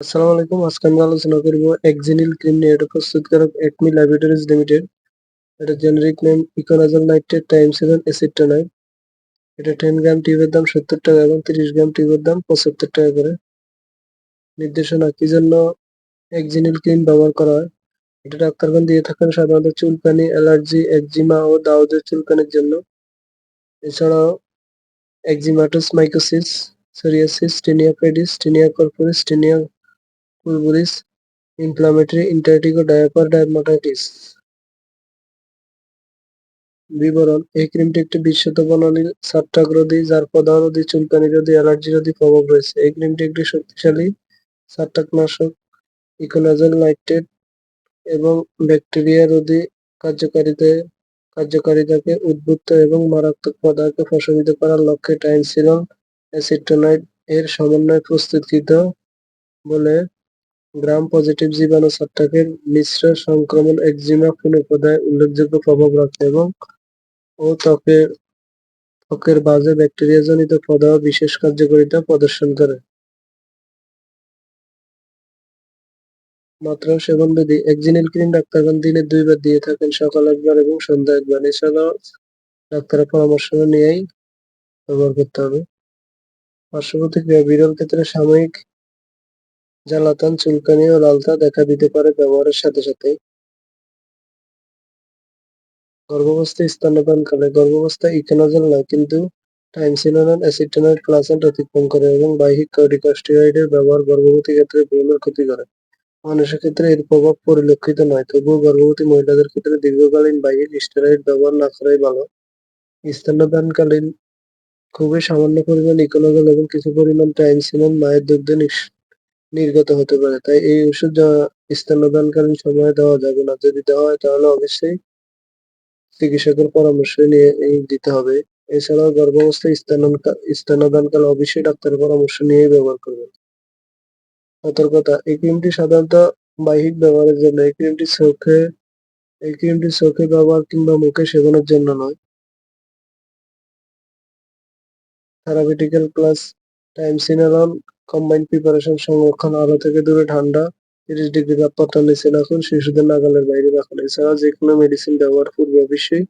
আসসালামু আলাইকুম। আজকে আমরা আলোচনা করব এক্সিনিল ক্রিম নিয়ে। এটা প্রস্তুতকারক একমি ল্যাবরেটরিজ লিমিটেড। এটা জেনেরিক নেম ইকোনাজল নাইট্রেট টাইমসিলন এসিট্রোনাইট। এটা 10 গ্রাম টিউবের দাম 70 টাকা এবং 30 গ্রাম টিউবের দাম 75 টাকা করে। নির্দেশনা কি জন্য এক্সিনিল ক্রিম ব্যবহার করা হয়? এটা ডাক্তারগণ দিয়ে থাকেন সাধারণত চুলকানি, অ্যালার্জি, একজিমা ও দাউদের চুলকানির জন্য। এছাড়াও eczematous mycosis, psoriasis, tinea pedis, tinea corporis, tinea purpuris, inflammatory intertrigo diaper dermatitis. বিবরণ: এই ক্রিমটি একটি বিশুদ্ধ বনানীল ছত্রাকরোধী যার প্রদাহরোধী, চুলকানিরোধী, অ্যালার্জিরোধী প্রভাব রয়েছে। এই ক্রিমটি একটি শক্তিশালী ছত্রাকনাশক, ইকোনাজল নাইট্রেট এবং ব্যাকটেরিয়া রোধী কার্যকারিতাকে উদ্বুদ্ধ এবং মারাত্মক পদার্থ প্রশমিত করার লক্ষ্যে ট্রাইসিনল অ্যাসিটেনোইড এর সমন্বয়ে প্রস্তুতকৃত বলে গ্রাম পজিটিভ জীবাণু ছত্রাকের মিশ্র সংক্রমণ একজিমা পুনঃপ্রদায়ে উল্লেখযোগ্য প্রভাব রাখে এবং ত্বকের বাজে ব্যাকটেরিয়াজনিত প্রদাহ বিশেষ কার্যকারিতা প্রদর্শন করে। মাত্রা ও সেবনবিধি: এক্সিনিল ক্রিম ডাক্তারগণ দিনে 2 বার দিয়ে থাকেন, সকাল একবার এবং সন্ধ্যা একবার। এছাড়াও ডাক্তারের পরামর্শ নিয়েই ব্যবহার করতে হবে। পার্শ্ব প্রতিক্রিয়া: বিরল ক্ষেত্রে সাময়িক জ্বালাতন, চুলকানি ও লালতা দেখা দিতে পারে ব্যবহারের সাথে সাথে। গর্ভাবস্থায় স্তন্যপানকালে গর্ভাবস্থায় ইকোনাজল নয় কিন্তু টাইমসিনোলন অ্যাসিটেনোইড ক্লাসেন্ট অতিক্রম করে এবং বাহ্যিক কর্টিকস্টেরয়েডের ব্যবহার গর্ভবতী ক্ষেত্রে ভ্রূণের ক্ষতি করে। মানুষের ক্ষেত্রে এর প্রভাব পরিলক্ষিত নয়, তবুও গর্ভবতী মহিলাদের ক্ষেত্রে দীর্ঘকালীন বাহ্যিক স্টেরয়েড ব্যবহার না করাই ভালো। স্তন্যদানকালীন খুবই সামান্য পরিমাণ ইকোনাজল এবং কিছু পরিমাণ টাইমসিনোন মায়ের দুগ্ধে নির্গত হতে পারে, তাই এই ওষুধ স্তন্যদানকালীন সময়ে দেওয়া যাবে না। যদি দেওয়া হয় তাহলে অবশ্যই চিকিৎসকের পরামর্শ নিয়ে দিতে হবে। এছাড়াও গর্ভাবস্থায় স্তন্যদানকালে অবশ্যই ডাক্তারের পরামর্শ নিয়েই ব্যবহার করবেন। সতর্কতা: এই ক্রিমটি সাধারণত বাহ্যিক ব্যবহারের জন্য। এই ক্রিমটি চোখে ব্যবহার কিংবা মুখে সেবনের জন্য নয়। থেরাপিউটিক্যাল ক্লাস: টাইমসিনোলন কম্বাইন্ড প্রিপারেশন সংরক্ষণ: আলো থেকে দূরে, ঠান্ডা 30 ডিগ্রি তাপমাত্রার নিচে রাখুন, শিশুদের নাগালের বাইরে রাখুন। এছাড়াও যে কোনো মেডিসিন ব্যবহার পূর্বে অবশ্যই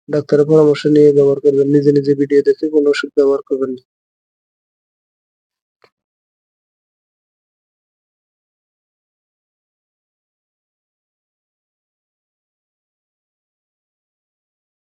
ডাক্তারের পরামর্শ নিয়ে ব্যবহার করবেন। নিজে নিজে ভিডিও দেখে কোনো ওষুধ ব্যবহার করবেন না।